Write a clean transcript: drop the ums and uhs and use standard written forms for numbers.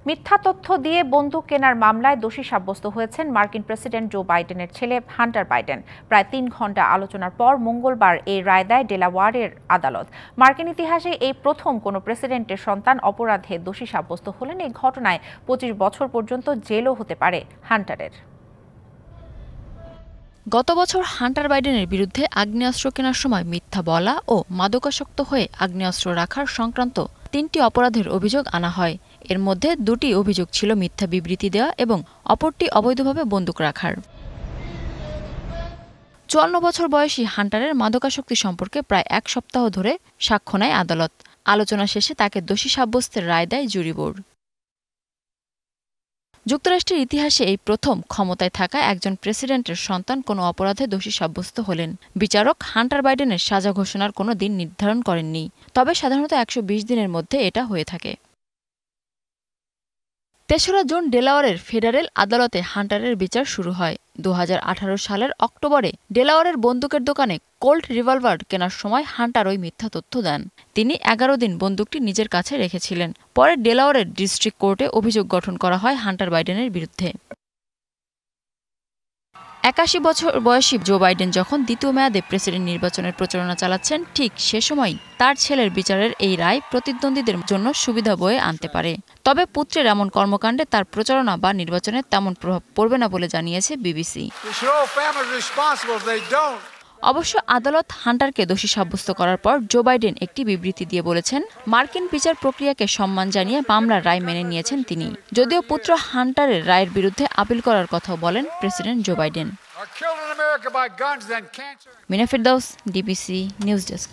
মিথ্যা তথ্য দিয়ে বন্দুক কেনার মামলায় দোষী সাব্যস্ত হয়েছেন মার্কিন প্রেসিডেন্ট জো বাইডেনের ছেলে হান্টার বাইডেন। প্রায় ৩ ঘণ্টা আলোচনার পর মঙ্গলবার এই রায় দেয় ডেলাওয়্যারের আদালত। মার্কিন ইতিহাসে এই প্রথম কোনো প্রেসিডেন্টের সন্তান অপরাধে দোষী সাব্যস্ত হলেন। এই ঘটনায় ২৫ বছর পর্যন্ত জেলও হতে পারে হান্টারের। গত বছর হান্টার বাইডেনের বিরুদ্ধে আগ্নেয়াস্ত্র কেনার সময় মিথ্যা বলা ও মাদকাসক্ত হয়ে আগ্নেয়াস্ত্র রাখার সংক্রান্ত ৩টি অপরাধের অভিযোগ আনা হয়। এর মধ্যে ২টি অভিযোগ ছিল মিথ্যা বিবৃতি দেওয়া এবং অপরটি অবৈধভাবে বন্দুক রাখার। ৫৪ বছর বয়সী হান্টারের মাদকাসক্তি সম্পর্কে প্রায় ১ সপ্তাহ ধরে সাক্ষ্য নেয় আদালত। আলোচনা শেষে তাকে দোষী সাব্যস্তের রায় দেয় জুরি বোর্ড। যুক্তরাষ্ট্রের ইতিহাসে এই প্রথম ক্ষমতায় থাকা একজন প্রেসিডেন্টের সন্তান কোনো অপরাধে দোষী সাব্যস্ত হলেন। বিচারক হান্টার বাইডেনের সাজা ঘোষণার কোনো দিন নির্ধারণ করেননি, তবে সাধারণত ১২০ দিনের মধ্যে এটা হয়ে থাকে। ৩রা জুন ডেলাওয়্যারের ফেডারেল আদালতে হান্টারের বিচার শুরু হয়। ২০১৮ সালের অক্টোবরে ডেলাওয়্যারের বন্দুকের দোকানে কোল্ট রিভলভার কেনার সময় হান্টার ওই মিথ্যা তথ্য দেন। তিনি ১১ দিন বন্দুকটি নিজের কাছে রেখেছিলেন। পরে ডেলাওয়্যারের ডিস্ট্রিক্ট কোর্টে অভিযোগ গঠন করা হয় হান্টার বাইডেনের বিরুদ্ধে। ৮১ বছর বয়সী জো বাইডেন যখন দ্বিতীয় মেয়াদে প্রেসিডেন্ট নির্বাচনের প্রচারণা চালাচ্ছেন, ঠিক সে সময় তার ছেলের বিচারের এই রায় প্রতিদ্বন্দ্বীদের জন্য সুবিধা বয়ে আনতে পারে। তবে পুত্রের এমন কর্মকাণ্ডে তার প্রচারণা বা নির্বাচনে তেমন প্রভাব পড়বে না বলে জানিয়েছে বিবিসি। অবশ্য আদালত হান্টারকে দোষী সাব্যস্ত করার পর জো বাইডেন একটি বিবৃতি দিয়ে বলেছেন, মার্কিন বিচার প্রক্রিয়াকে সম্মান জানিয়ে মামলার রায় মেনে নিয়েছেন তিনি। যদিও পুত্র হান্টারের রায়ের বিরুদ্ধে আপিল করার কথাও বলেন president Joe Biden. Mina Ferdous, DBC News desk.